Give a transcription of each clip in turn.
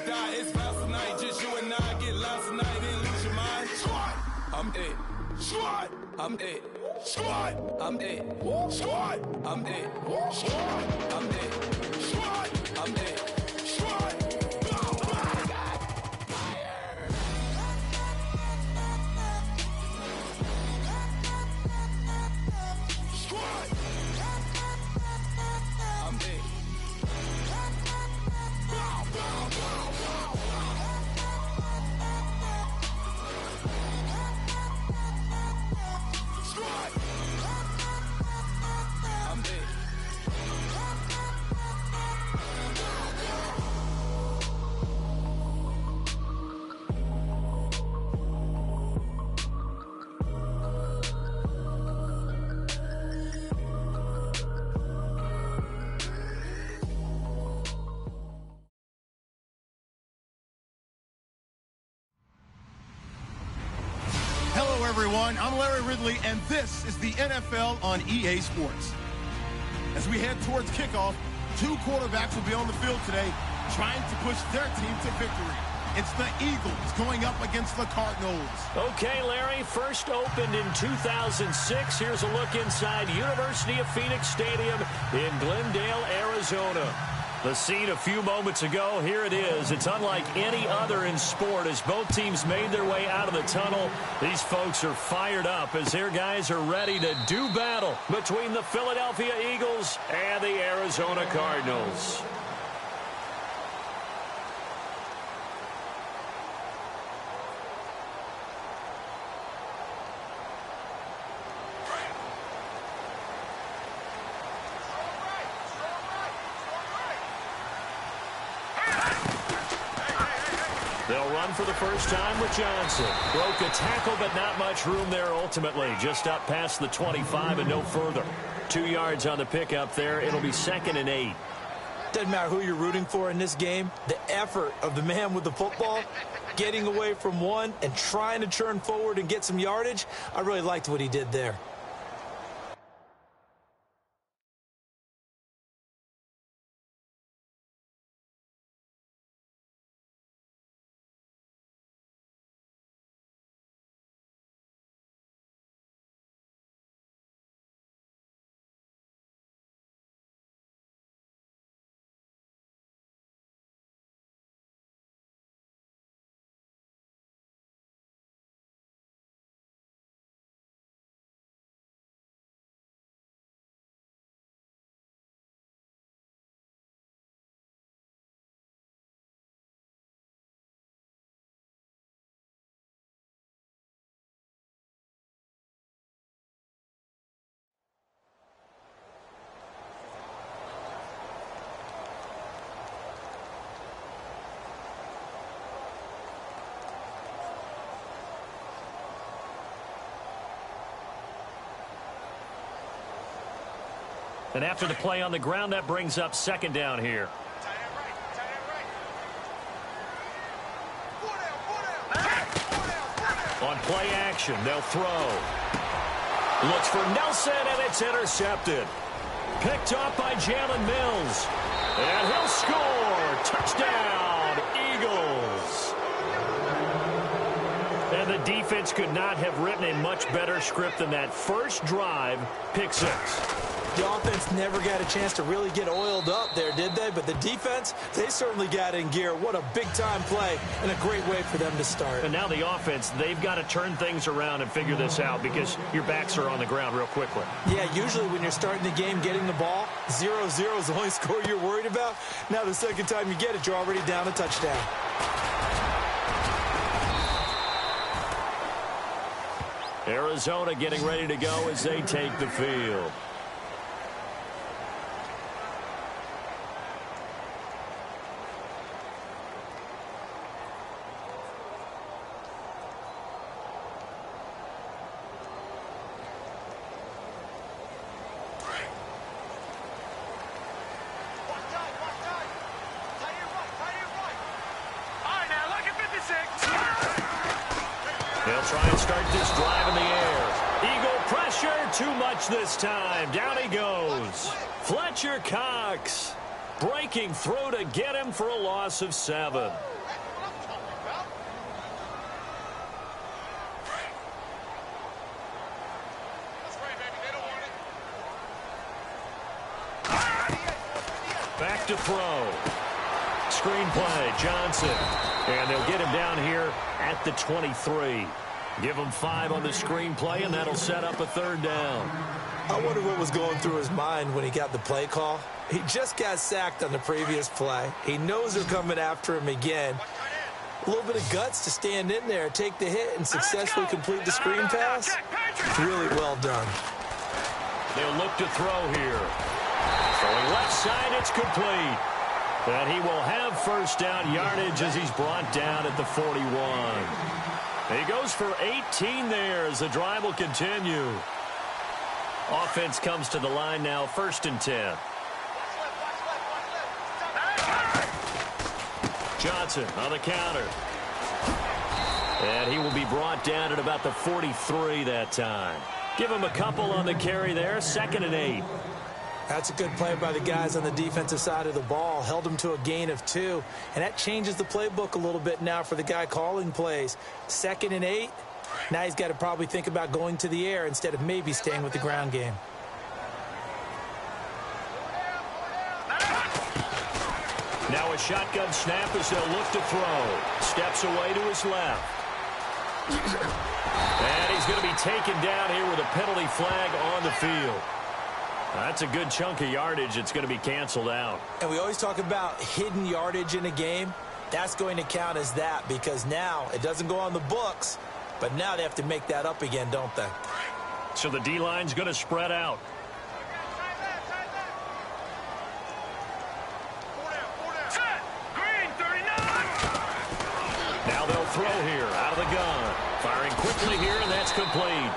or die. It's fast tonight. Just you and I get lost tonight and lose your mind. Squad, I'm it. Squad, I'm it. Squad, I'm it. Squad, I'm it. Squad, I'm it. Squad, I'm it. Squad. Hello, everyone. I'm Larry Ridley, and this is the NFL on EA Sports. As we head towards kickoff, two quarterbacks will be on the field today trying to push their team to victory. It's the Eagles going up against the Cardinals. Okay, Larry, first opened in 2006. Here's a look inside University of Phoenix Stadium in Glendale, Arizona. The scene a few moments ago, here it is. It's unlike any other in sport as both teams made their way out of the tunnel. These folks are fired up as their guys are ready to do battle between the Philadelphia Eagles and the Arizona Cardinals. They'll run for the first time with Johnson. Broke a tackle, but not much room there ultimately. Just up past the 25 and no further. 2 yards on the pickup there. It'll be 2nd and 8. Doesn't matter who you're rooting for in this game. The effort of the man with the football, getting away from one and trying to turn forward and get some yardage, I really liked what he did there. And after the play on the ground, that brings up 2nd down here. On play action, they'll throw. Looks for Nelson, and it's intercepted. Picked up by Jalen Mills. And he'll score. Touchdown, Eagles. And the defense could not have written a much better script than that first drive, pick 6. The offense never got a chance to really get oiled up there, did they? But the defense, they certainly got in gear. What a big-time play and a great way for them to start. And now the offense, they've got to turn things around and figure this out because your backs are on the ground real quickly. Yeah, usually when you're starting the game, getting the ball, 0-0 is the only score you're worried about. Now the second time you get it, you're already down a touchdown. Arizona getting ready to go as they take the field. They'll try and start this drive in the air. Eagle pressure, too much this time. Down he goes. Fletcher Cox. breaking through to get him for a loss of 7. Back to throw. Screenplay, Johnson. And they'll get him down here at the 23. Give him 5 on the screenplay, and that'll set up a 3rd down. I wonder what was going through his mind when he got the play call. He just got sacked on the previous play. He knows they're coming after him again. A little bit of guts to stand in there, take the hit, and successfully complete the screen pass. Really well done. They'll look to throw here. Throwing left side, it's complete. And he will have 1st down yardage as he's brought down at the 41. He goes for 18 there as the drive will continue. Offense comes to the line now, 1st and 10. Johnson on the counter. And he will be brought down at about the 43 that time. Give him a couple on the carry there, 2nd and 8. That's a good play by the guys on the defensive side of the ball. Held him to a gain of 2. And that changes the playbook a little bit now for the guy calling plays. 2nd and 8. Now he's got to probably think about going to the air instead of maybe staying with the ground game. Now a shotgun snap as they'll look to throw. Steps away to his left. And he's going to be taken down here with a penalty flag on the field. That's a good chunk of yardage. It's going to be canceled out. And we always talk about hidden yardage in a game. That's going to count as that because now it doesn't go on the books, but now they have to make that up again, don't they? So the D-line's going to spread out. Now they'll throw here out of the gun. Firing quickly here, and that's complete.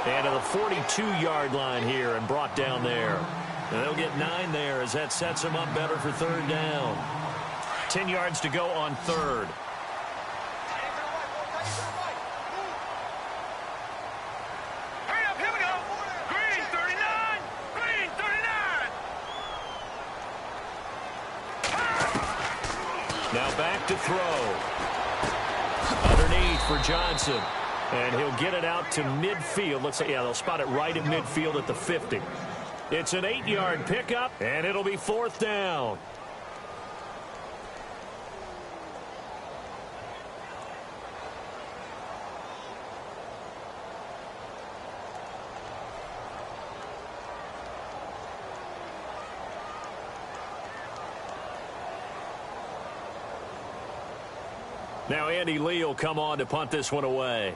And to the 42-yard line here and brought down there. And they'll get 9 there as that sets them up better for 3rd down. 10 yards to go on 3rd. Hurry up, here we go. Green 39. Green 39. Now back to throw. Underneath for Johnson. And he'll get it out to midfield. Let's say, yeah, they'll spot it right at midfield at the 50. It's an 8-yard pickup, and it'll be 4th down. Now Andy Lee will come on to punt this one away.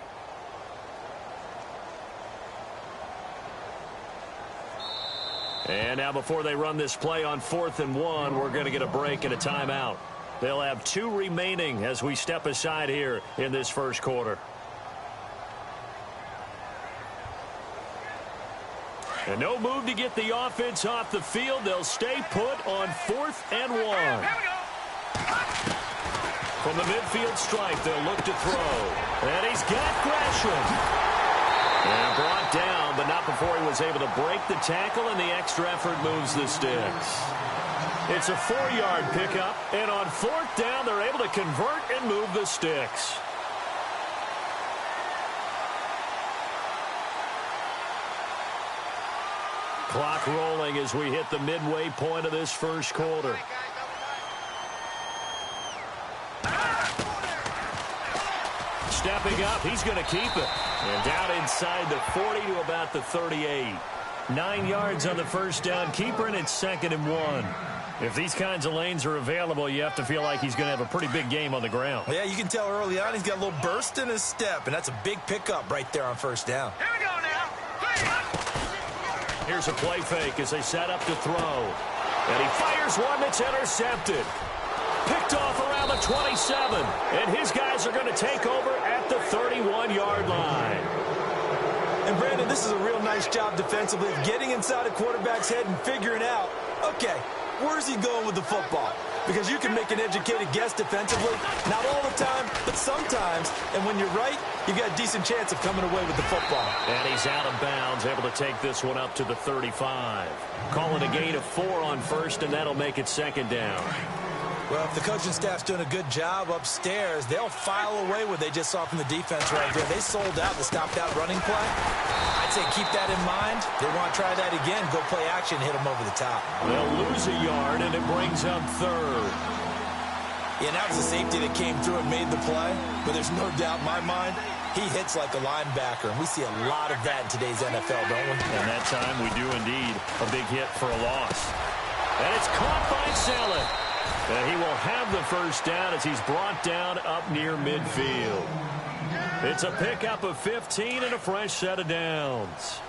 And now before they run this play on 4th and 1, we're going to get a break and a timeout. They'll have 2 remaining as we step aside here in this 1st quarter. And no move to get the offense off the field. They'll stay put on 4th and 1. From the midfield stripe, they'll look to throw. And he's got Gresham. And brought down, but not before he was able to break the tackle, and the extra effort moves the sticks. It's a 4-yard pickup, and on 4th down, they're able to convert and move the sticks. Clock rolling as we hit the midway point of this 1st quarter. Stepping up, he's going to keep it. And down inside the 40 to about the 38. 9 yards on the 1st down keeper, and it's 2nd and 1. If these kinds of lanes are available, you have to feel like he's going to have a pretty big game on the ground. Yeah, you can tell early on he's got a little burst in his step, and that's a big pickup right there on 1st down. Here we go now. Here's a play fake as they set up to throw. And he fires one that's intercepted. Picked off around the 27. And his guys are going to take over at the 31-yard line. And, Brandon, this is a real nice job defensively of getting inside a quarterback's head and figuring out, okay, where's he going with the football? because you can make an educated guess defensively. Not all the time, but sometimes. And when you're right, you've got a decent chance of coming away with the football. And he's out of bounds, able to take this one up to the 35. Call it a gain of 4 on first, and that'll make it second down. Well, if the coaching staff's doing a good job upstairs, they'll file away what they just saw from the defense right there. They sold out to stop that running play. I'd say keep that in mind. They want to try that again, go play action, hit them over the top. They'll lose a yard, and it brings up third. Yeah, that was a safety that came through and made the play, but there's no doubt in my mind he hits like a linebacker, and we see a lot of that in today's NFL, don't we? And that time we do indeed a big hit for a loss. And it's caught by Selleck. And he will have the first down as he's brought down up near midfield. It's a pickup of 15 and a fresh set of downs.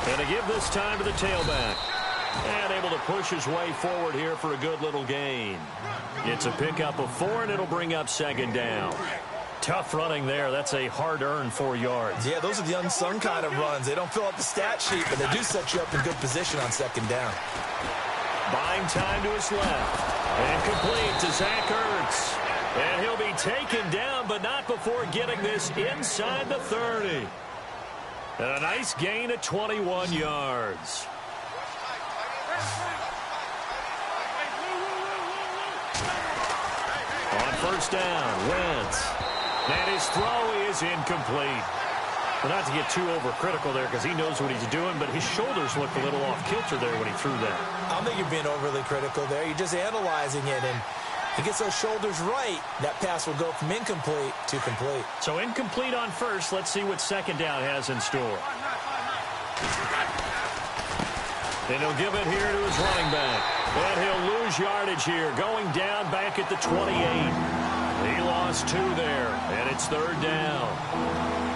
And to give this time to the tailback. And able to push his way forward here for a good little gain. It's a pickup of 4, and it'll bring up second down. Tough running there. That's a hard-earned 4 yards. Yeah, those are the unsung kind of runs. They don't fill up the stat sheet, but they do set you up in good position on second down. Buying time to his left. And complete to Zach Ertz. And he'll be taken down, but not before getting this inside the 30. And a nice gain of 21 yards. On first down, Wentz. And his throw is incomplete. Well, not to get too overcritical there because he knows what he's doing, but his shoulders looked a little off kilter there when he threw that. I don't think you're being overly critical there. You're just analyzing it, and he gets those shoulders right. That pass will go from incomplete to complete. So incomplete on first. Let's see what second down has in store. And he'll give it here to his running back. And he'll lose yardage here, going down back at the 28. He lost 2 there, and it's third down.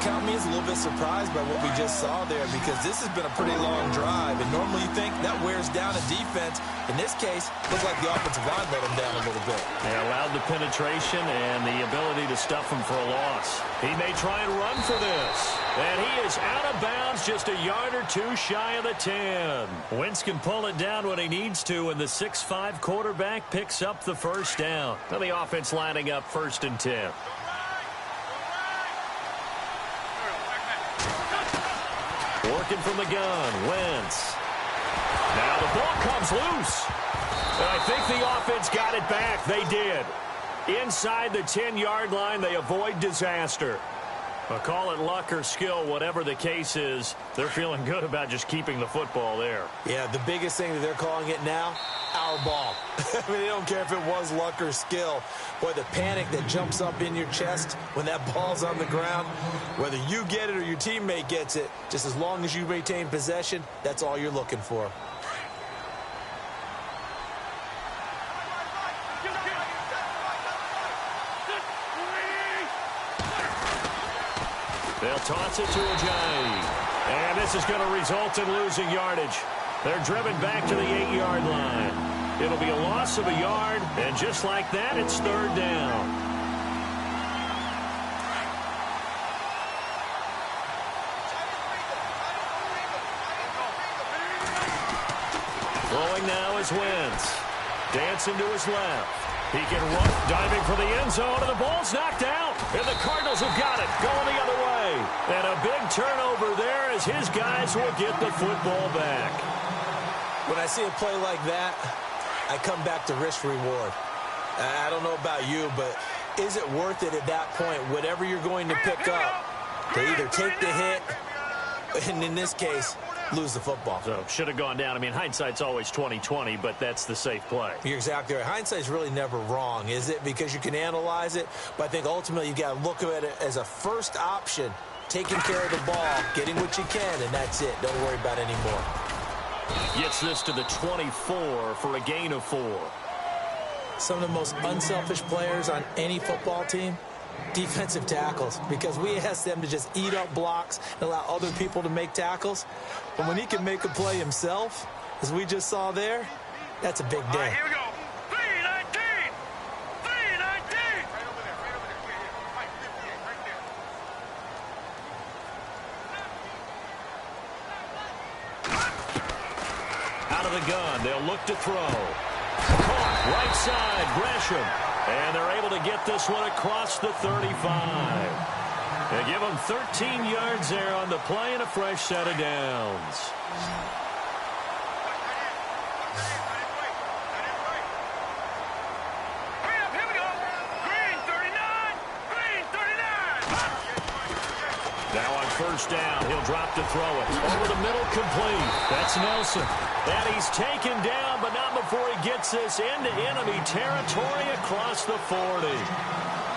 Count me as a little bit surprised by what we just saw there because this has been a pretty long drive, and normally you think that wears down a defense. In this case, looks like the offensive line let him down a little bit. They allowed the penetration and the ability to stuff him for a loss. He may try and run for this, and he is out of bounds just a yard or 2 shy of the 10. Wentz can pull it down when he needs to, and the 6'5" quarterback picks up the first down. Now the offense lining up first and 10. Working from the gun, Wentz. Now the ball comes loose. And I think the offense got it back. They did. Inside the 10-yard line, they avoid disaster. I'll call it luck or skill, whatever the case is. They're feeling good about just keeping the football there. Yeah, the biggest thing that they're calling it now, our ball. I mean, they don't care if it was luck or skill. Boy, the panic that jumps up in your chest when that ball's on the ground, whether you get it or your teammate gets it, just as long as you retain possession, that's all you're looking for. They'll toss it to Ajayi. And this is going to result in losing yardage. They're driven back to the 8-yard line. It'll be a loss of a yard, and just like that, it's third down. Throwing now is Wentz. Dancing to his left. He can run, diving for the end zone, and the ball's knocked out. And the Cardinals have got it, going the other way. And a big turnover there as his guys will get the football back. When I see a play like that, I come back to risk-reward. I don't know about you, but is it worth it at that point, whatever you're going to pick up, to either take the hit, and in this case, lose the football? So should have gone down. I mean, hindsight's always 20/20, but that's the safe play. You're exactly right. Hindsight's really never wrong, is it? Because you can analyze it, but I think ultimately you got to look at it as a first option, taking care of the ball, getting what you can, and that's it. Don't worry about any more. Gets this to the 24 for a gain of 4. Some of the most unselfish players on any football team, defensive tackles, because we ask them to just eat up blocks and allow other people to make tackles. But when he can make a play himself, as we just saw there, that's a big day. All right, here we go. 319! 319! Out of the gun, they'll look to throw. Caught, right side, Gresham. And they're able to get this one across the 35. They give them 13 yards there on the play and a fresh set of downs. Here we go. Green 39. Green 39. Now on first down, he'll drop to throw it. Over the middle, complete. That's Nelson. And he's taken down, but not before he gets this into enemy territory across the 40.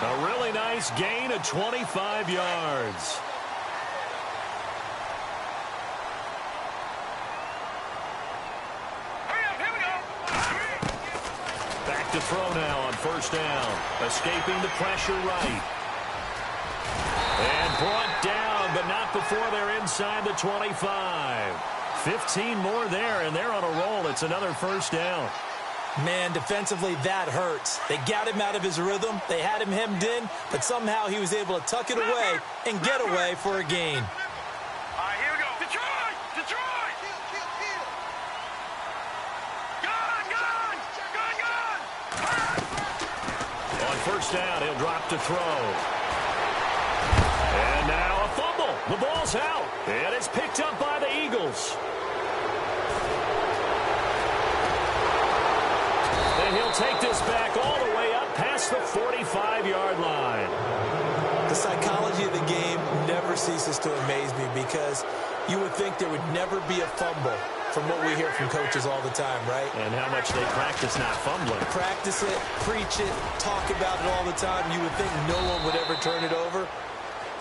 A really nice gain of 25 yards. Here we go. Back to throw now on first down. Escaping the pressure right. And brought down, but not before they're inside the 25. 15 more there, and they're on a roll. It's another first down. Man, defensively, that hurts. They got him out of his rhythm. They had him hemmed in, but somehow he was able to tuck it away and get away for a gain. All right, here we go. Detroit! Detroit! Gun! On first down, he'll drop to throw. And now a fumble. The ball's out, and it's picked up by the Eagles. And he'll take this back all the way up past the 45-yard line. The psychology of the game never ceases to amaze me because you would think there would never be a fumble from what we hear from coaches all the time, right? And how much they practice not fumbling. Practice it, preach it, talk about it all the time. You would think no one would ever turn it over.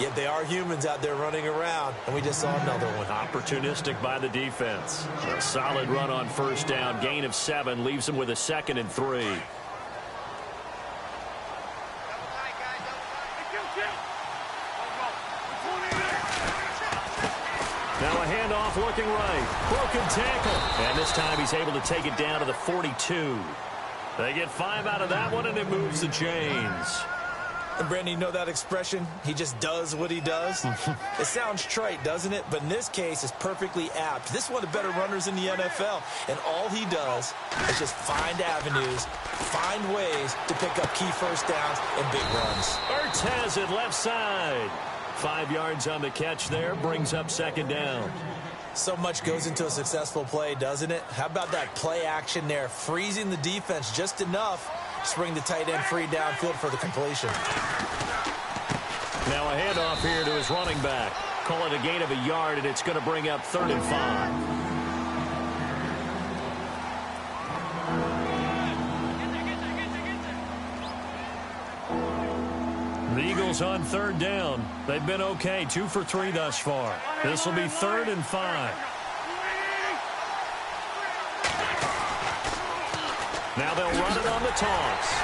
Yet they are humans out there running around, and we just saw another one. Opportunistic by the defense. A solid run on first down. Gain of 7 leaves them with a 2nd and 3. Now a handoff looking right. Broken tackle. And this time he's able to take it down to the 42. They get 5 out of that one, and it moves the chains. And Brandon, you know that expression? He just does what he does? It sounds trite, doesn't it? But in this case, it's perfectly apt. This is one of the better runners in the NFL. And all he does is just find avenues, find ways to pick up key first downs and big runs. Ertz has it left side. 5 yards on the catch there. Brings up 2nd down. So much goes into a successful play, doesn't it? How about that play action there? Freezing the defense just enough to bring the tight end free downfield for the completion. Now a handoff here to his running back. Call it a gain of a yard, and it's going to bring up 3rd and 5. The Eagles on 3rd down. They've been okay, 2 for 3 thus far. This will be 3rd and 5. Now they'll run it on the toss.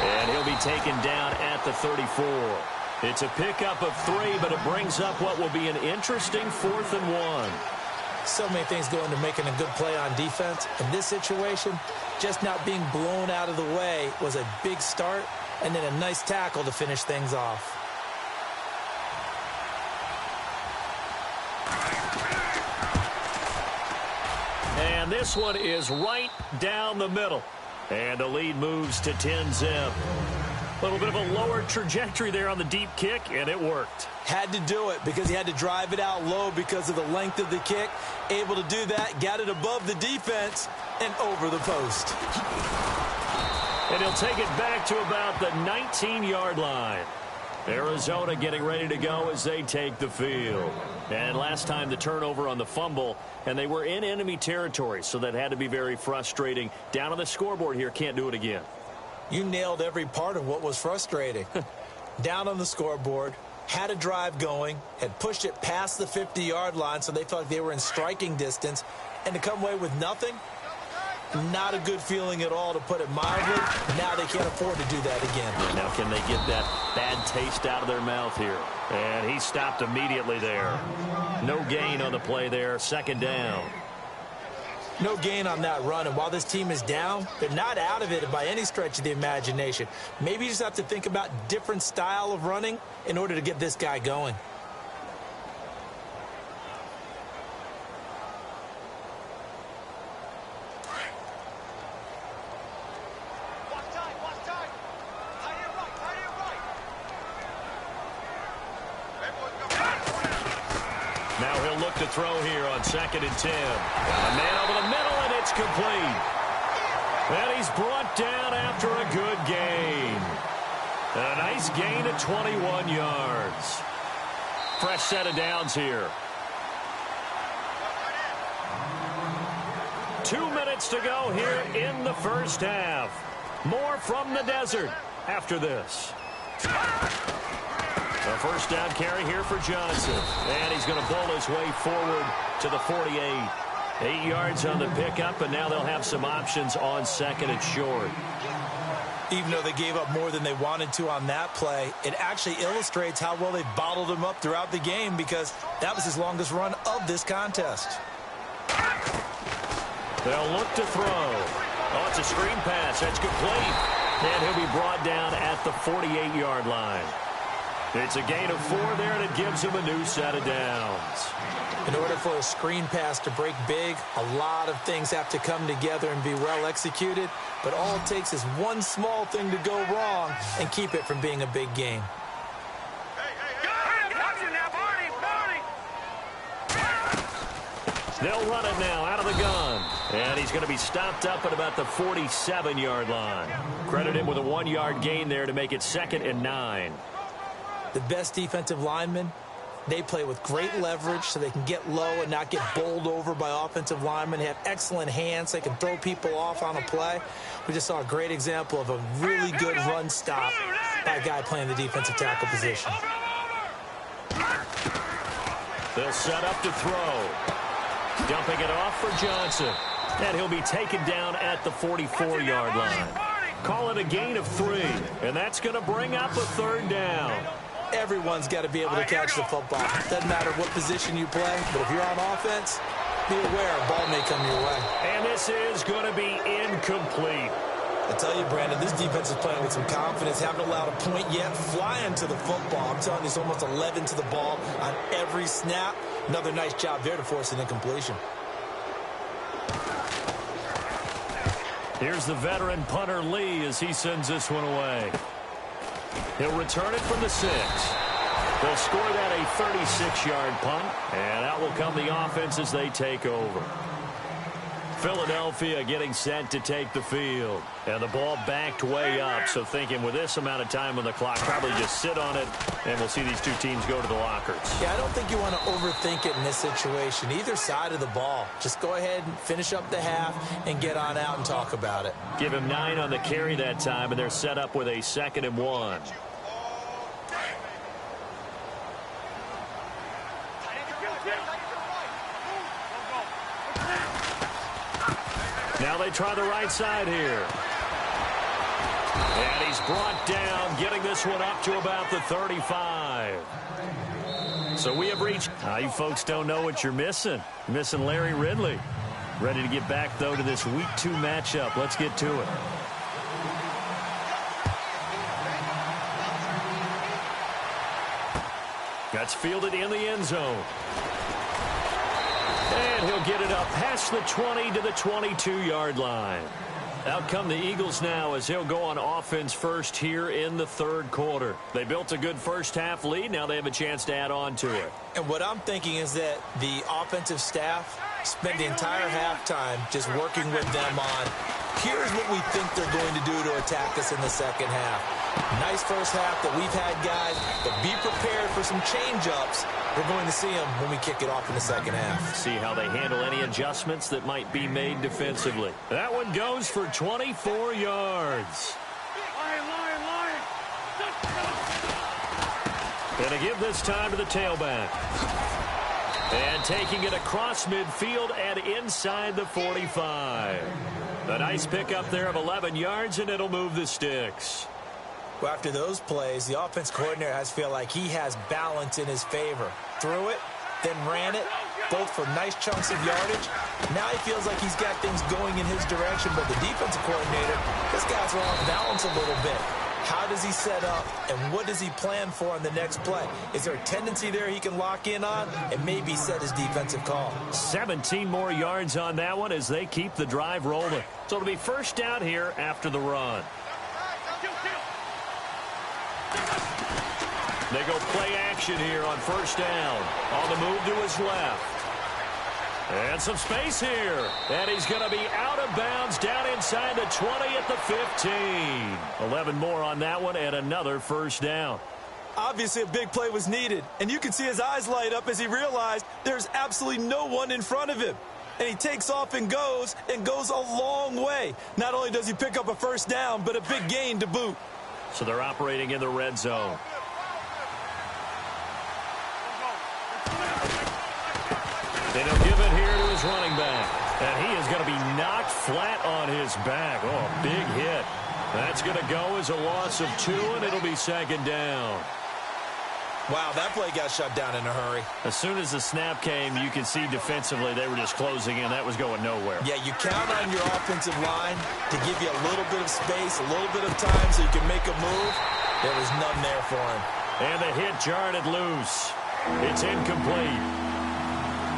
And he'll be taken down at the 34. It's a pickup of 3, but it brings up what will be an interesting 4th and 1. So many things go into making a good play on defense. In this situation, just not being blown out of the way was a big start, and then a nice tackle to finish things off. And this one is right down the middle. And the lead moves to 10-zip. A little bit of a lower trajectory there on the deep kick, and it worked. Had to do it because he had to drive it out low because of the length of the kick. Able to do that, got it above the defense, and over the post. And he'll take it back to about the 19-yard line. Arizona getting ready to go as they take the field. And last time the turnover on the fumble, and they were in enemy territory, so that had to be very frustrating. Down on the scoreboard here, can't do it again. You nailed every part of what was frustrating. Down on the scoreboard, had a drive going, had pushed it past the 50-yard line, so they felt like they were in striking distance, and to come away with nothing, not a good feeling at all, to put it mildly. Now they can't afford to do that again. Now can they get that bad taste out of their mouth here? And he stopped immediately there. No gain on the play there. 2nd down. No gain on that run, and while this team is down, they're not out of it by any stretch of the imagination. Maybe you just have to think about different style of running in order to get this guy going. to throw here on 2nd and 10. Got a man over the middle, and it's complete. And he's brought down after a good gain. A nice gain of 21 yards. Fresh set of downs here. 2 minutes to go here in the first half. More from the desert after this. A first down carry here for Johnson. And he's going to bowl his way forward to the 48. 8 yards on the pickup, and now they'll have some options on 2nd and short. Even though they gave up more than they wanted to on that play, it actually illustrates how well they bottled him up throughout the game, because that was his longest run of this contest. They'll look to throw. Oh, it's a screen pass. That's complete. And he'll be brought down at the 48-yard line. It's a gain of 4 there, and it gives him a new set of downs. In order for a screen pass to break big, a lot of things have to come together and be well executed. But all it takes is one small thing to go wrong and keep it from being a big game. They'll run it now out of the gun. And he's going to be stopped up at about the 47-yard line. Credit him with a 1-yard gain there to make it 2nd and 9. The best defensive linemen, they play with great leverage so they can get low and not get bowled over by offensive linemen. They have excellent hands. They can throw people off on a play. We just saw a great example of a really good run stop by a guy playing the defensive tackle position. They'll set up to throw. Dumping it off for Johnson. And he'll be taken down at the 44-yard line. Call it a gain of 3. And that's going to bring up a 3rd down. Everyone's got to be able to catch the football. Doesn't matter what position you play, but if you're on offense, be aware a ball may come your way. And this is going to be incomplete. I tell you, Brandon, this defense is playing with some confidence. Haven't allowed a point yet. Flying to the football. I'm telling you, it's almost 11 to the ball on every snap. Another nice job there to force an incompletion. Here's the veteran punter Lee as he sends this one away. He'll return it from the 6. They'll score that a 36-yard punt, and out will come the offense as they take over. Philadelphia getting set to take the field. And the ball backed way up, so thinking with this amount of time on the clock, probably just sit on it, and we'll see these two teams go to the lockers. Yeah, I don't think you want to overthink it in this situation. Either side of the ball. Just go ahead and finish up the half and get on out and talk about it. Give him 9 on the carry that time, and they're set up with a 2nd and 1. Now they try the right side here. And he's brought down, getting this one up to about the 35. So we have reached. You folks don't know what you're missing. You're missing Larry Ridley. Ready to get back, though, to this Week 2 matchup. Let's get to it. That's fielded in the end zone. And he'll get it up past the 20 to the 22-yard line. Out come the Eagles now as he'll go on offense first here in the 3rd quarter. They built a good first half lead. Now they have a chance to add on to it. And what I'm thinking is that the offensive staff spent the entire halftime just working with them on, here's what we think they're going to do to attack us in the second half. Nice first half that we've had, guys, but be prepared for some change-ups. We're going to see them when we kick it off in the second half. See how they handle any adjustments that might be made defensively. That one goes for 24 yards. And to give this time to the tailback. And taking it across midfield and inside the 45. A nice pickup there of 11 yards, and it'll move the sticks. Well, after those plays, the offense coordinator has to feel like he has balance in his favor. Threw it, then ran it, both for nice chunks of yardage. Now he feels like he's got things going in his direction, but the defensive coordinator, this guy's off balance a little bit. How does he set up, and what does he plan for on the next play? Is there a tendency there he can lock in on and maybe set his defensive call? 17 more yards on that one as they keep the drive rolling. So it'll be first down here after the run. They go play action here on first down. On the move to his left. And some space here. And he's going to be out of bounds down inside the 20 at the 15. 11 more on that one and another first down. Obviously, a big play was needed, and you can see his eyes light up as he realized there's absolutely no one in front of him. And he takes off and goes a long way. Not only does he pick up a first down, but a big gain to boot. So they're operating in the red zone. And he'll give it here to his running back. And he is going to be knocked flat on his back. Oh, a big hit. That's going to go as a loss of 2, and it'll be second down. Wow, that play got shut down in a hurry. As soon as the snap came, you could see defensively they were just closing in. That was going nowhere. Yeah, you count on your offensive line to give you a little bit of space, a little bit of time so you can make a move. There was none there for him. And the hit jarred it loose. It's incomplete.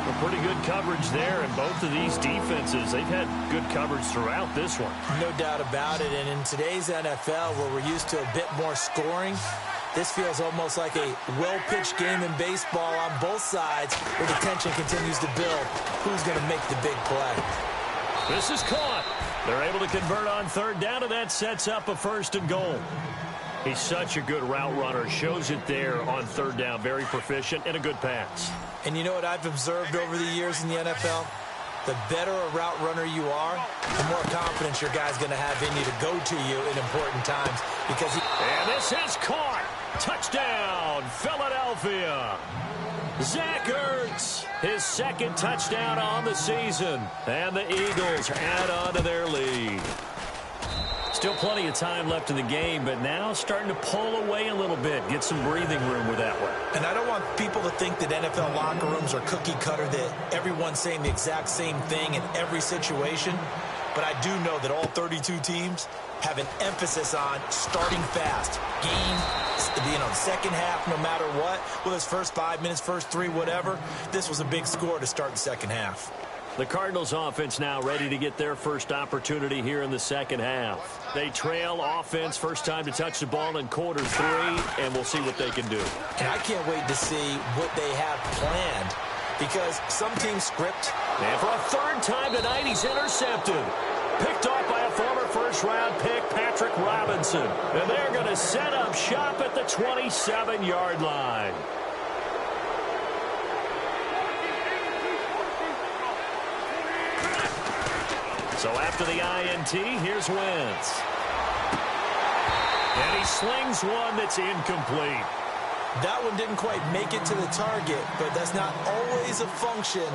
Well, pretty good coverage there, and both of these defenses, they've had good coverage throughout this one. No doubt about it, and in today's NFL, where we're used to a bit more scoring, this feels almost like a well-pitched game in baseball on both sides where the tension continues to build. Who's going to make the big play? This is caught. They're able to convert on third down, and that sets up a first and goal. He's such a good route runner. Shows it there on third down. Very proficient and a good pass. And you know what I've observed over the years in the NFL? The better a route runner you are, the more confidence your guy's going to have in you to go to you in important times. Because and this is caught. Touchdown, Philadelphia. Zach Ertz, his second touchdown on the season. And the Eagles add on to their lead. Still plenty of time left in the game, but now starting to pull away a little bit, get some breathing room with that one. And I don't want people to think that NFL locker rooms are cookie cutter, that everyone's saying the exact same thing in every situation. But I do know that all 32 teams have an emphasis on starting fast. Second half, no matter what. Whether it's first 5 minutes, first 3, whatever. This was a big score to start the second half. The Cardinals offense now ready to get their first opportunity here in the second half. They trail offense, first time to touch the ball in quarter 3, and we'll see what they can do. And I can't wait to see what they have planned, because some teams script. And for a third time tonight, he's intercepted. Picked off by a former first-round pick, Patrick Robinson. And they're going to set up shop at the 27-yard line. So after the INT, here's Wentz. And he slings one that's incomplete. That one didn't quite make it to the target, but that's not always a function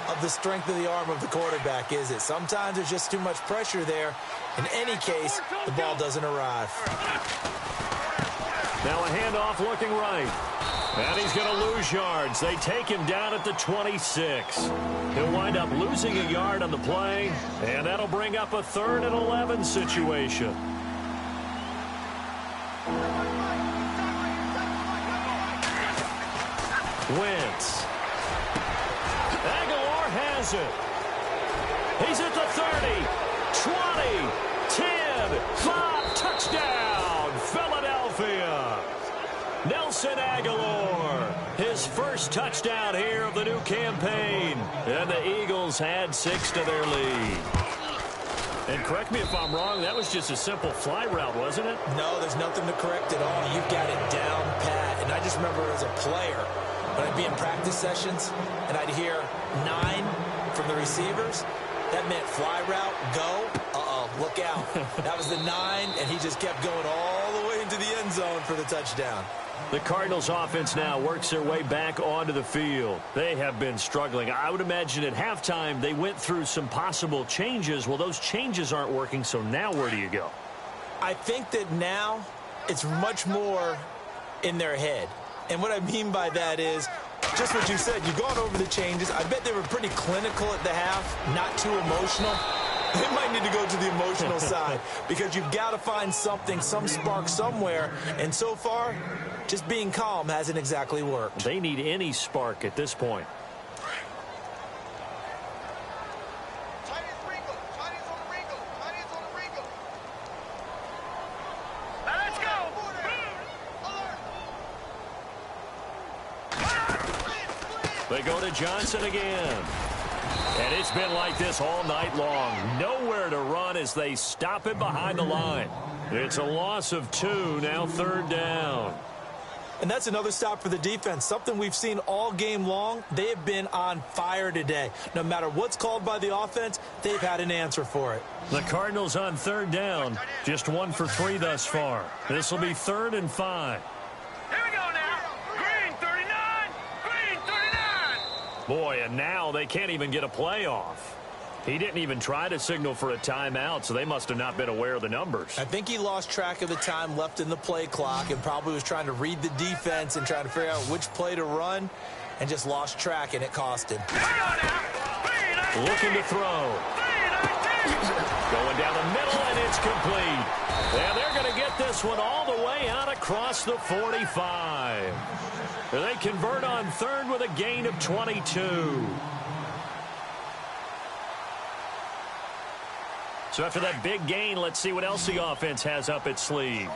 of the strength of the arm of the quarterback, is it? Sometimes there's just too much pressure there. In any case, the ball doesn't arrive. Now a handoff looking right. And he's going to lose yards. They take him down at the 26. He'll wind up losing a yard on the play, and that'll bring up a 3rd and 11 situation. Wentz. Aguilar has it. He's at the 30, 20, 10, 5, touchdown, Philadelphia. Nelson Aguilar, his first touchdown here of the new campaign. And the Eagles had 6 to their lead. And correct me if I'm wrong, that was just a simple fly route, wasn't it? No, there's nothing to correct at all. You've got it down pat. And I just remember as a player, when I'd be in practice sessions and I'd hear 9 from the receivers, that meant fly route, go, look out. That was the 9, and he just kept going all the way into the end zone for the touchdown. The Cardinals offense now works their way back onto the field. They have been struggling. I would imagine at halftime they went through some possible changes. Well, those changes aren't working, so now where do you go? I think that now it's much more in their head. And what I mean by that is just what you said. You've gone over the changes. I bet they were pretty clinical at the half, not too emotional. They might need to go to the emotional side because you've got to find something, some spark somewhere. And so far, just being calm hasn't exactly worked. They need any spark at this point. Let's go. They go to Johnson again. And it's been like this all night long. Nowhere to run as they stop it behind the line. It's a loss of 2, now 3rd down. And that's another stop for the defense, something we've seen all game long. They have been on fire today. No matter what's called by the offense, they've had an answer for it. The Cardinals on 3rd down, just 1 for 3 thus far. This will be 3rd and 5. Here we go now. Green 39. Green 39. Boy, and now they can't even get a play off. He didn't even try to signal for a timeout, so they must have not been aware of the numbers. I think he lost track of the time left in the play clock and probably was trying to read the defense and trying to figure out which play to run and just lost track, and it cost him. Looking to throw. Going down the middle, and it's complete. And they're going to get this one all the way out across the 45. They convert on 3rd with a gain of 22. So after that big gain, let's see what else the offense has up its sleeve.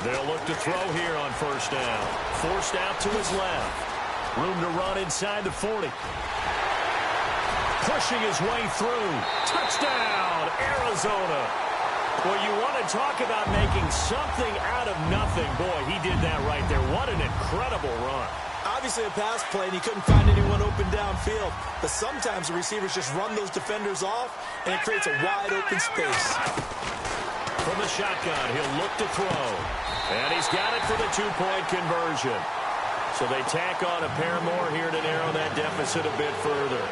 They'll look to throw here on 1st down. Forced out to his left. Room to run inside the 40. Pushing his way through. Touchdown, Arizona. Well, you want to talk about making something out of nothing. Boy, he did that right there. What an incredible run. Obviously a pass play, and he couldn't find anyone open downfield. But sometimes the receivers just run those defenders off, and it creates a wide open space. From the shotgun, he'll look to throw. And he's got it for the 2-point conversion. So they tack on a pair more here to narrow that deficit a bit further.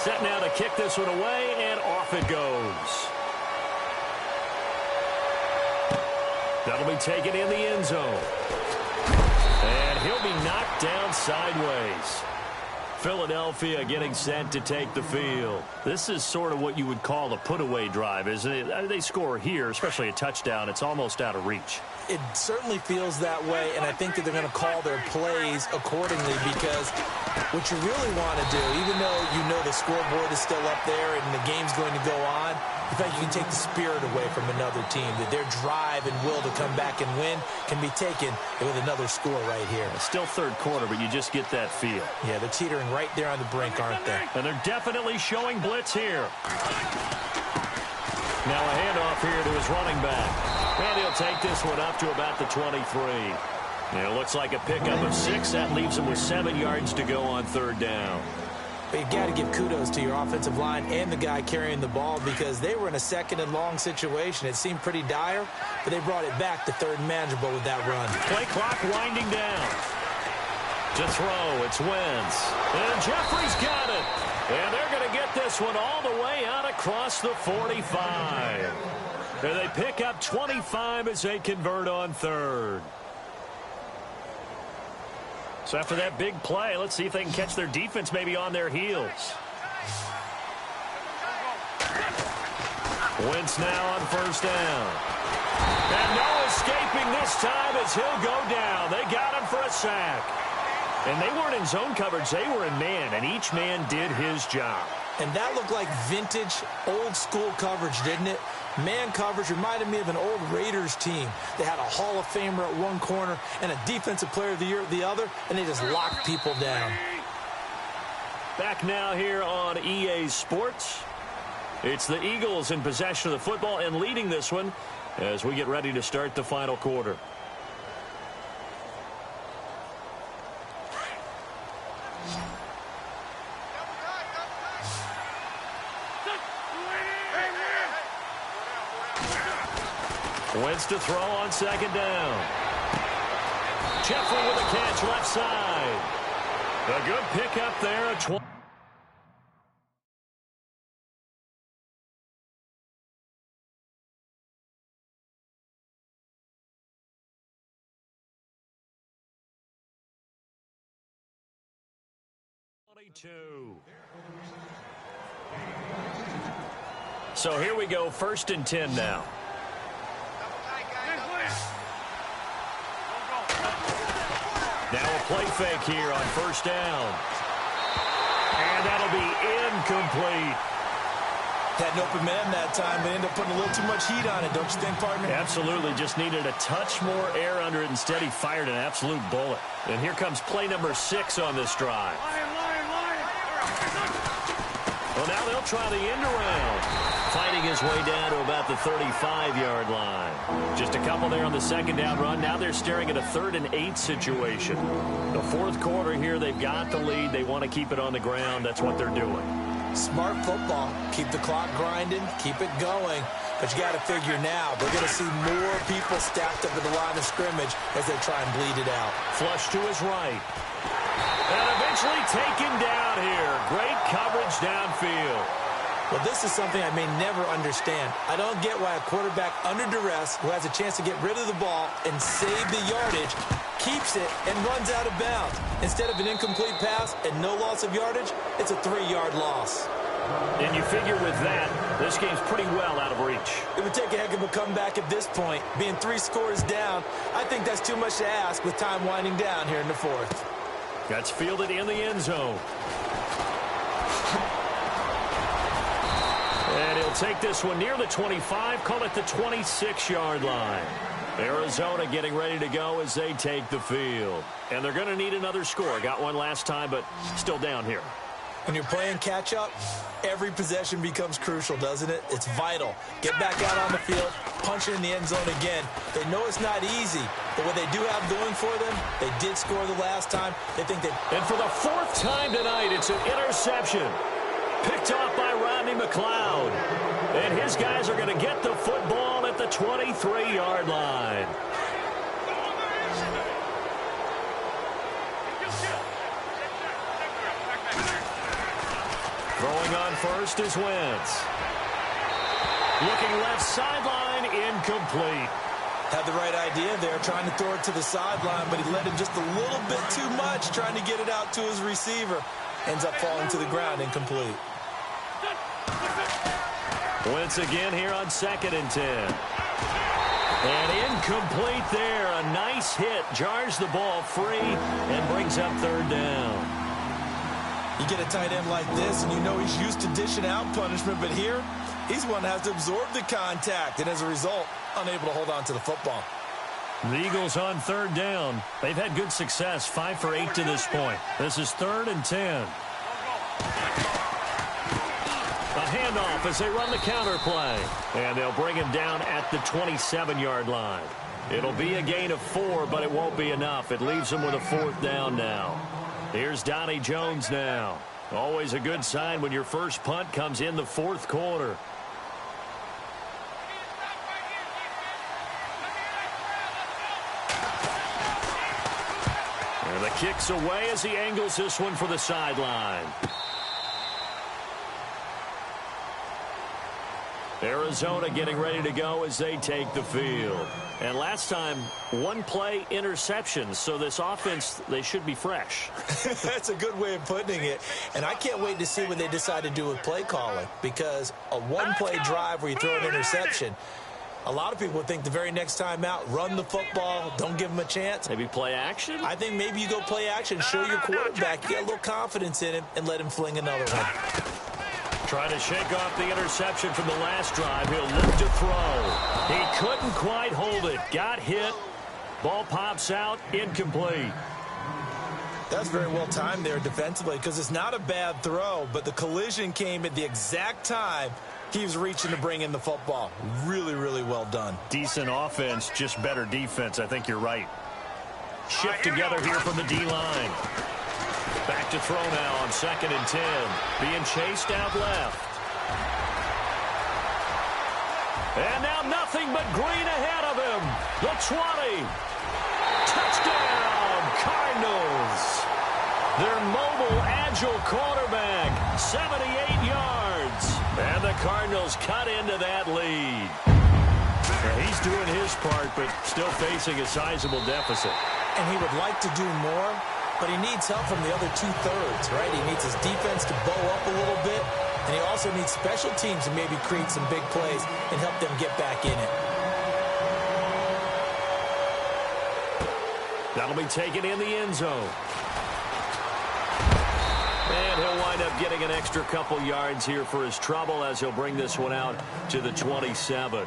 Set now to kick this one away, and off it goes. That'll be taken in the end zone. And he'll be knocked down sideways. Philadelphia getting set to take the field. This is sort of what you would call a put-away drive, isn't it? They score here, especially a touchdown. It's almost out of reach. It certainly feels that way, and I think that they're going to call their plays accordingly, because what you really want to do, even though you know the scoreboard is still up there and the game's going to go on, in fact, you can take the spirit away from another team, that their drive and will to come back and win can be taken with another score right here. It's still 3rd quarter, but you just get that feel. Yeah, they're teetering right there on the brink, aren't they? And they're definitely showing blitz here. Now a handoff here to his running back. And he'll take this one up to about the 23. And it looks like a pickup of 6. That leaves him with 7 yards to go on 3rd down. But you got to give kudos to your offensive line and the guy carrying the ball, because they were in a 2nd and long situation. It seemed pretty dire, but they brought it back to 3rd and manageable with that run. Play clock winding down. To throw, it's Wentz. And Jeffrey's got it. And they're going to get this one all the way out across the 45. And they pick up 25 as they convert on 3rd. So after that big play, let's see if they can catch their defense maybe on their heels. Wentz now on 1st down. And no escaping this time as he'll go down. They got him for a sack. And they weren't in zone coverage. They were in man, and each man did his job. And that looked like vintage, old-school coverage, didn't it? Man coverage reminded me of an old Raiders team. They had a Hall of Famer at one corner and a Defensive Player of the Year at the other, and they just locked people down. Back now here on EA Sports. It's the Eagles in possession of the football and leading this one as we get ready to start the final quarter. Wentz to throw on 2nd down. Jeffrey with a catch left side. A good pickup there. A 20. So here we go, 1st and 10 now. Now a play fake here on 1st down. And that'll be incomplete. Had an open man that time, but ended up putting a little too much heat on it, don't you think, partner? Absolutely. Just needed a touch more air under it. Instead, he fired an absolute bullet. And here comes play number 6 on this drive. Well, now they'll try the end around. Fighting his way down to about the 35-yard line. Just a couple there on the second down run. Now they're staring at a 3rd and 8 situation. The fourth quarter here, they've got the lead. They want to keep it on the ground. That's what they're doing. Smart football. Keep the clock grinding. Keep it going. But you got to figure now, they're going to see more people stacked up at the line of scrimmage as they try and bleed it out. Flush to his right. And eventually taken down here. Great coverage downfield. Well, this is something I may never understand. I don't get why a quarterback under duress who has a chance to get rid of the ball and save the yardage keeps it and runs out of bounds. Instead of an incomplete pass and no loss of yardage, it's a 3-yard loss. And you figure with that, this game's pretty well out of reach. It would take a heck of a comeback at this point. Being 3 scores down, I think that's too much to ask with time winding down here in the fourth. That's fielded in the end zone. And he'll take this one near the 25, call it the 26-yard line. Arizona getting ready to go as they take the field. And they're going to need another score. Got one last time, but still down here. When you're playing catch-up, every possession becomes crucial, doesn't it? It's vital. Get back out on the field, punch it in the end zone again. They know it's not easy, but what they do have going for them, they did score the last time. They think that. And for the 4th time tonight, it's an interception. Picked off by Rodney McLeod. And his guys are going to get the football at the 23-yard line. Throwing on first is Wentz. Looking left sideline, incomplete. Had the right idea there, trying to throw it to the sideline, but he led him just a little bit too much, trying to get it out to his receiver. Ends up falling to the ground, incomplete. Wentz again here on 2nd and 10. And incomplete there. A nice hit. Jars the ball free and brings up 3rd down. You get a tight end like this, and you know he's used to dishing out punishment, but here, he's one that has to absorb the contact, and as a result, unable to hold on to the football. The Eagles on 3rd down. They've had good success, 5 for 8 to this point. This is 3rd and 10. A handoff as they run the counter play. And they'll bring him down at the 27-yard line. It'll be a gain of 4, but it won't be enough. It leaves them with a 4th down now. Here's Donnie Jones now. Always a good sign when your first punt comes in the 4th quarter. And the kick's away as he angles this one for the sideline. Arizona getting ready to go as they take the field. And last time, 1-play interceptions. So this offense, they should be fresh. That's a good way of putting it. And I can't wait to see what they decide to do with play calling. Because a 1-play drive where you throw an interception, a lot of people think the very next time out, run the football, don't give them a chance. Maybe play action? I think maybe you go play action, show your quarterback, get a little confidence in him, and let him fling another one. Trying to shake off the interception from the last drive. He'll look to throw. He couldn't quite hold it. Got hit. Ball pops out. Incomplete. That's very well timed there defensively because it's not a bad throw, but the collision came at the exact time he was reaching to bring in the football. Really, really well done. Decent offense, just better defense. I think you're right. Shift together here from the D-line. Back to throw now on 2nd and 10. Being chased out left. And now nothing but green ahead of him. The 20. Touchdown, Cardinals. Their mobile, agile quarterback, 78 yards. And the Cardinals cut into that lead. Now he's doing his part, but still facing a sizable deficit. And he would like to do more, but he needs help from the other 2/3, right? He needs his defense to bow up a little bit, and he also needs special teams to maybe create some big plays and help them get back in it. That'll be taken in the end zone. And he'll wind up getting an extra couple yards here for his trouble as he'll bring this one out to the 27.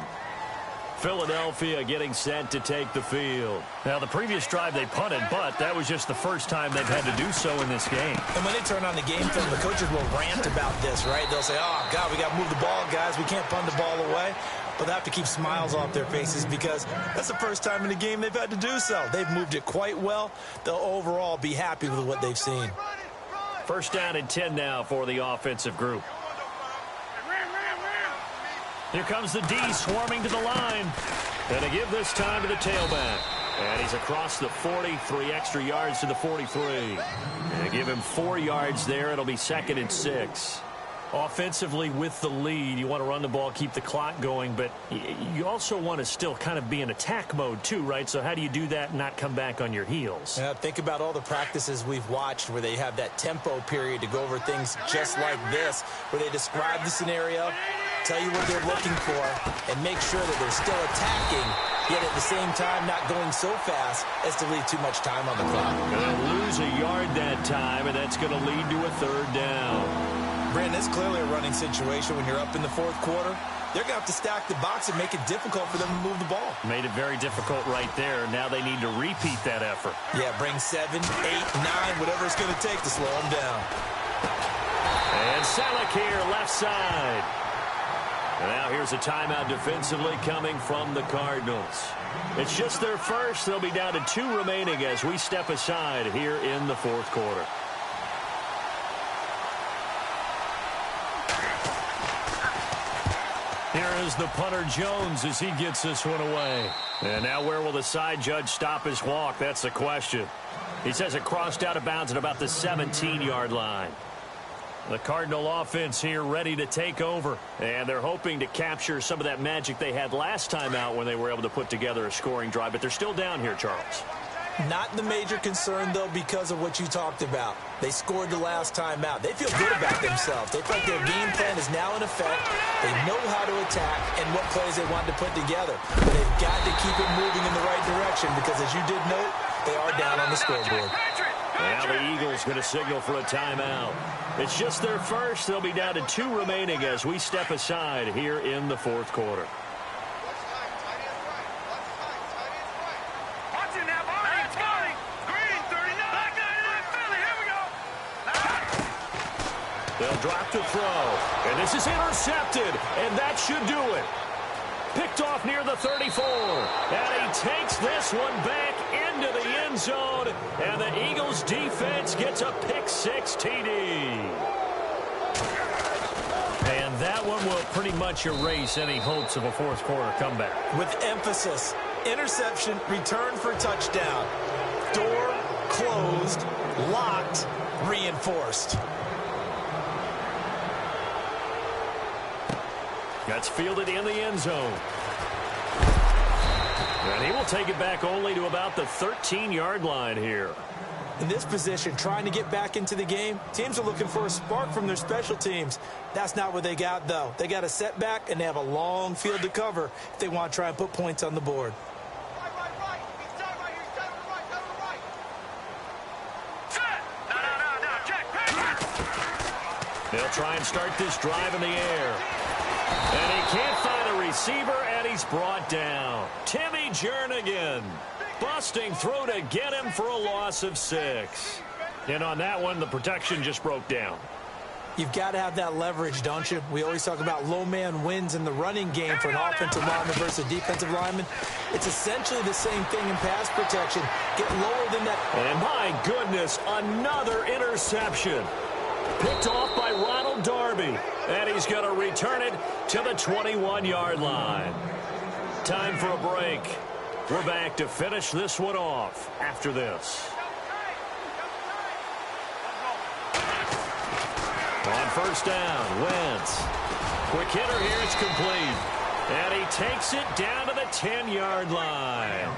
Philadelphia getting set to take the field. Now, the previous drive they punted, but that was just the first time they've had to do so in this game. And when they turn on the game film, the coaches will rant about this, right? They'll say, oh, God, we got to move the ball, guys. We can't punt the ball away. But they have to keep smiles off their faces because that's the first time in the game they've had to do so. They've moved it quite well. They'll overall be happy with what they've seen. First down and 10 now for the offensive group. Here comes the D swarming to the line. And to give this time to the tailback. And he's across the 40, 3 extra yards to the 43. And to give him 4 yards there, it'll be 2nd and 6. Offensively with the lead, you want to run the ball, keep the clock going, but you also want to still kind of be in attack mode too, right? So how do you do that and not come back on your heels? Yeah, think about all the practices we've watched where they have that tempo period to go over things just like this, where they describe the scenario, tell you what they're looking for, and make sure that they're still attacking, yet at the same time not going so fast as to leave too much time on the clock. They'll lose a yard that time, and that's going to lead to a 3rd down. Brandon, it's clearly a running situation when you're up in the 4th quarter. They're going to have to stack the box and make it difficult for them to move the ball. Made it very difficult right there. Now they need to repeat that effort. Yeah, bring 7, 8, 9, whatever it's going to take to slow them down. And Selleck here, left side. And now here's a timeout defensively coming from the Cardinals. It's just their first. They'll be down to 2 remaining as we step aside here in the 4th quarter. Here is the punter Jones as he gets this one away. And now where will the side judge stop his walk? That's the question. He says it crossed out of bounds at about the 17-yard line. The Cardinal offense here ready to take over. And they're hoping to capture some of that magic they had last time out when they were able to put together a scoring drive. But they're still down here, Charles. Not the major concern, though, because of what you talked about. They scored the last time out. They feel good about themselves. They feel like their game plan is now in effect. They know how to attack and what plays they want to put together. But they've got to keep it moving in the right direction because, as you did note, they are down on the scoreboard. Now the Eagles going to signal for a timeout. It's just their first. They'll be down to 2 remaining as we step aside here in the 4th quarter. They'll drop to throw. And this is intercepted. And that should do it. Picked off near the 34. And he takes this one back into the end zone. And the Eagles defense gets a pick-6 TD. And that one will pretty much erase any hopes of a 4th quarter comeback. With emphasis, interception, return for touchdown. Door closed, locked, reinforced. That's fielded in the end zone. And he will take it back only to about the 13-yard line here. In this position, trying to get back into the game, teams are looking for a spark from their special teams. That's not what they got, though. They got a setback, and they have a long field to cover if they want to try and put points on the board. They'll try and start this drive in the air. And he can't find a receiver, and he's brought down. Timmy Jernigan busting through to get him for a loss of 6. And on that one, the protection just broke down. You've got to have that leverage, don't you? We always talk about low man wins in the running game for an offensive lineman versus a defensive lineman. It's essentially the same thing in pass protection. Get lower than that. And my goodness, another interception. Picked off by Ronald Darby. And he's going to return it to the 21-yard line. Time for a break. We're back to finish this one off after this. On first down, Wentz. Quick hitter here, it's complete. And he takes it down to the 10-yard line.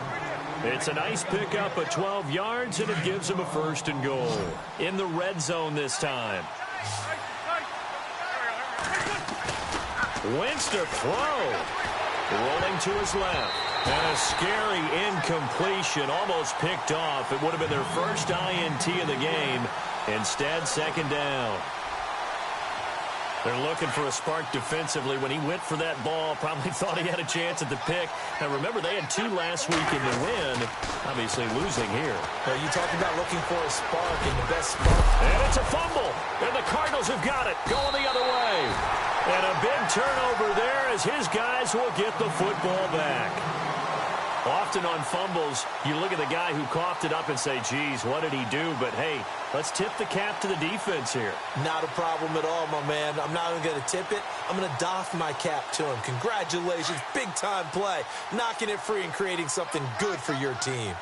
It's a nice pickup of 12 yards, and it gives him a 1st and goal. In the red zone this time. Wentz to throw. Rolling to his left. And a scary incompletion, almost picked off. It would have been their first INT of the game. Instead, second down. They're looking for a spark defensively. When he went for that ball, probably thought he had a chance at the pick. Now, remember, they had 2 last week in the win. Obviously losing here. Well, you talking about looking for a spark, and the best spark. And it's a fumble. And the Cardinals have got it. Going the other way. And a big turnover there as his guys will get the football back. Often on fumbles, you look at the guy who coughed it up and say, geez, what did he do? But, hey, let's tip the cap to the defense here. Not a problem at all, my man. I'm not even going to tip it. I'm going to doff my cap to him. Congratulations. Big-time play. Knocking it free and creating something good for your team.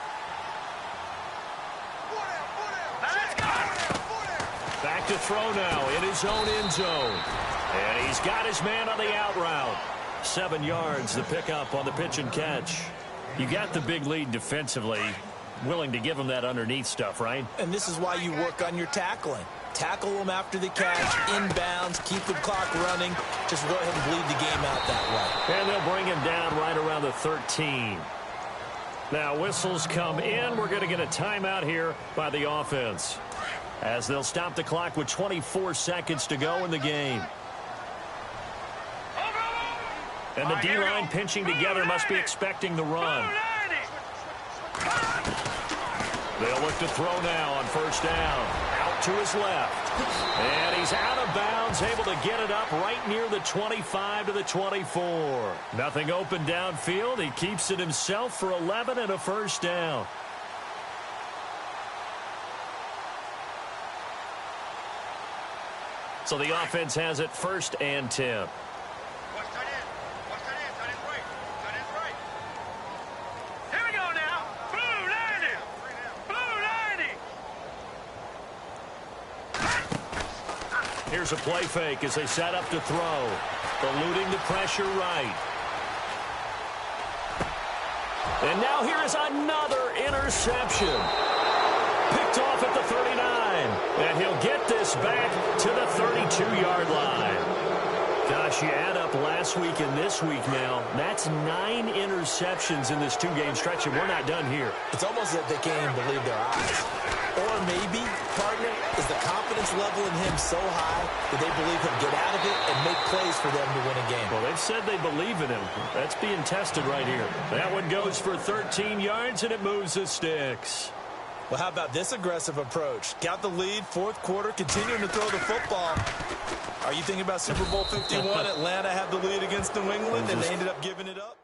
Back to throw now in his own end zone. And he's got his man on the out route. 7 yards, the pickup on the pitch and catch. You got the big lead defensively. Willing to give him that underneath stuff, right? And this is why you work on your tackling. Tackle them after the catch, inbounds, keep the clock running. Just go ahead and bleed the game out that way. And they'll bring him down right around the 13. Now whistles come in. We're going to get a timeout here by the offense, as they'll stop the clock with 24 seconds to go in the game. And the D-line pinching together must be expecting the run. They'll look to throw now on first down. Out to his left. And he's out of bounds, able to get it up right near the 25 to the 24. Nothing open downfield. He keeps it himself for 11 and a first down. So the offense has it 1st and 10. Here's a play fake as they set up to throw. Eluding the pressure right. And now here is another interception. Picked off at the 39. And he'll get this back to the 32-yard line. Gosh, you add up last week and this week now. That's 9 interceptions in this 2-game stretch, and we're not done here. It's almost that they can't even believe their eyes. Or maybe, partner, is the confidence level in him so high that they believe he'll get out of it and make plays for them to win a game. Well, they've said they believe in him. That's being tested right here. That one goes for 13 yards, and it moves the sticks. Well, how about this aggressive approach? Got the lead, 4th quarter, continuing to throw the football. Are you thinking about Super Bowl 51? Atlanta had the lead against New England, and they ended up giving it up?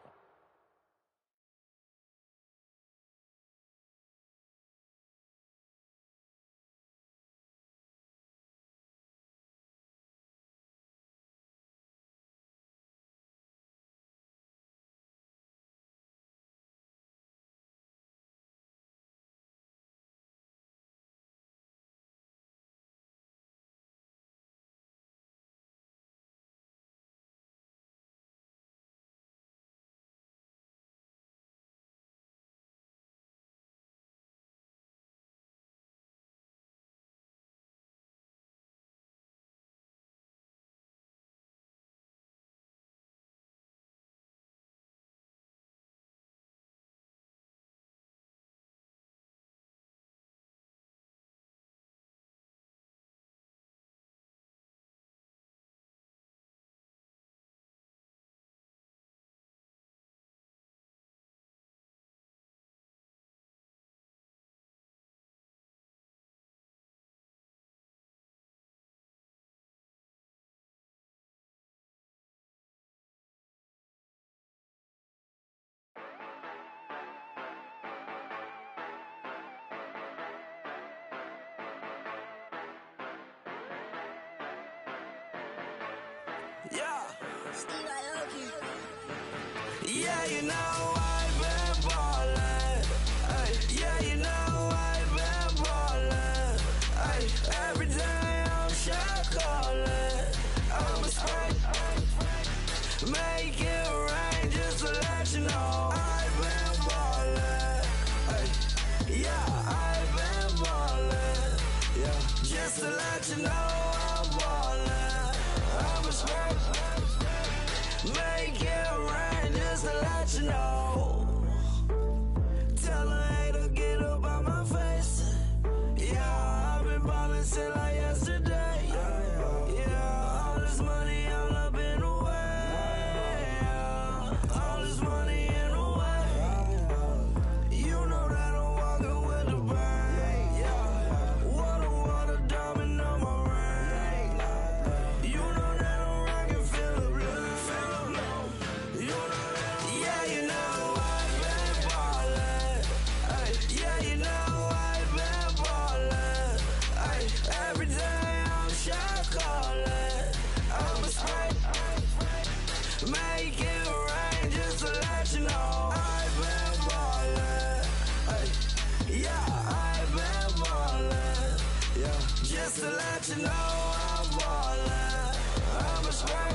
Yeah, you know I've been ballin'. Yeah, you know I've been ballin'. Every day I'm shot callin'. I'm a spray. Make it rain just to let you know I've been ballin'. Yeah, I've been ballin'. Yeah, just to let you know I'm ballin'. I'm a spray. Make it rain just to let you know. Tell a hater get up on my face. Yeah, I've been ballin' seem like yesterday. Yeah, all this money all up in the way. All this money in the way. You know that I'm walking with the bank. Water, diamond on my ring. You know that I'm rockin' Philip Blue. You know that you know I've been ballin'. Ay, yeah, you know I've been ballin'. Ay, every day I'm shot callin'. I'm a spray, make it rain just to let you know I've been ballin'. Ay, yeah, I've been ballin'. Yeah, just to let you know I'm ballin'. I'm a spray,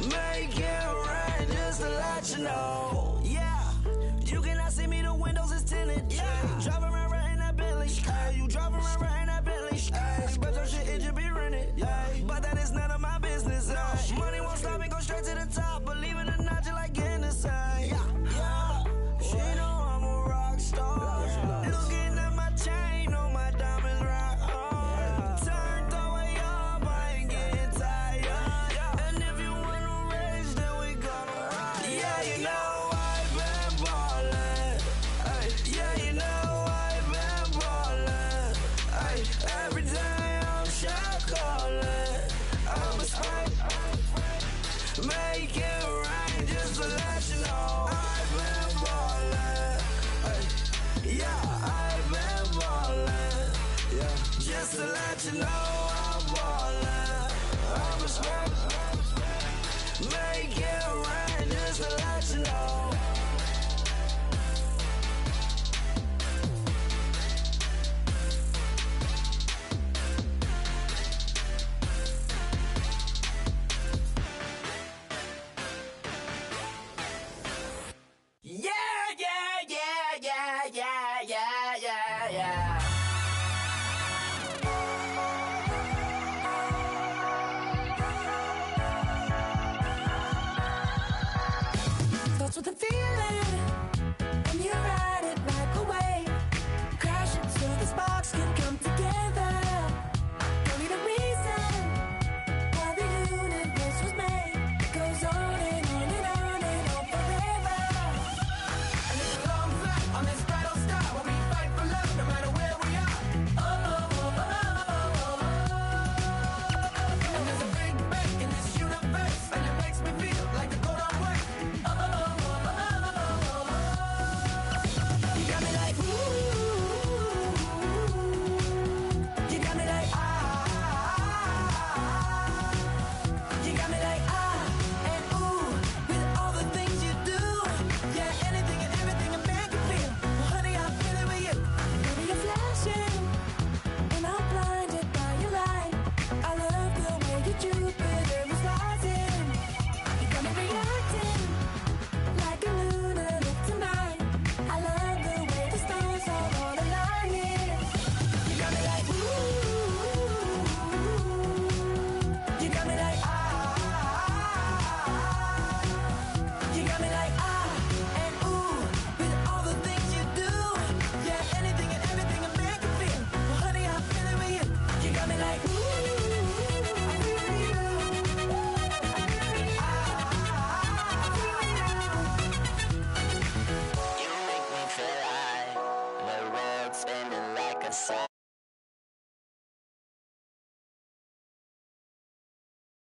make it rain just to let you know. Yeah, you cannot see me, the windows is tinted. Yeah, driving around right in that Bentley. Ay, you driving around right in that Bentley. Ay, but your shit, it should be rented. Ay, but that is none of my business. Ay, money won't stop me, go straight to the top. Believe it or not, you like Guinness. Ay, yeah, she know I'm a rock star. Looking at my chain, on my diamonds rock hard. Turned the way up, I ain't getting tired. And if you wanna race, then we gonna ride. Yeah, you know I've been ballin'. Ay, yeah, you know I've been ballin'. Ay, every day I'm shot callin'. I'm a spray, make it rain just to let you know I've been ballin'. Ay, yeah, I've been ballin'. Yeah, just to let you know I'm ballin'. I'm a spray, make it